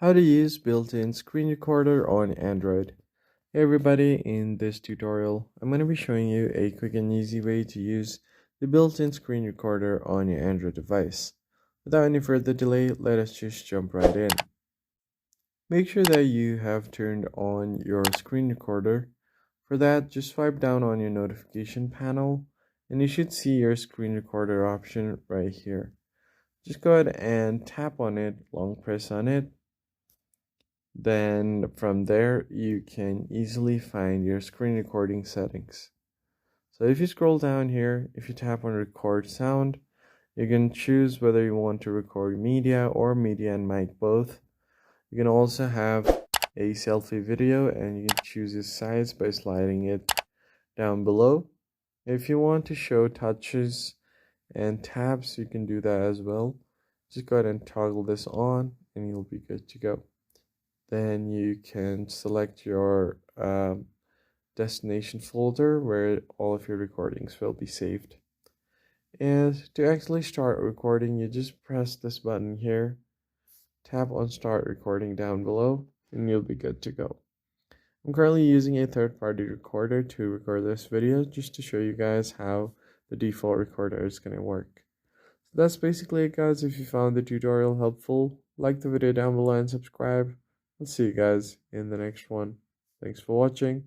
How to use built-in screen recorder on Android. Hey everybody, in this tutorial I'm going to be showing you a quick and easy way to use the built-in screen recorder on your Android device. Without any further delay, let us just jump right in. Make sure that you have turned on your screen recorder. For that, just swipe down on your notification panel and you should see your screen recorder option right here. Just go ahead and tap on it, long press on it. Then from there, you can easily find your screen recording settings. So if you scroll down here, if you tap on record sound, you can choose whether you want to record media or media and mic both. You can also have a selfie video and you can choose its size by sliding it down below. If you want to show touches and taps, you can do that as well. Just go ahead and toggle this on and you'll be good to go. Then you can select your destination folder where all of your recordings will be saved. And to actually start recording, you just press this button here, tap on start recording down below, and you'll be good to go. I'm currently using a third-party recorder to record this video just to show you guys how the default recorder is going to work. So that's basically it, guys. If you found the tutorial helpful, like the video down below and subscribe. I'll see you guys in the next one. Thanks for watching.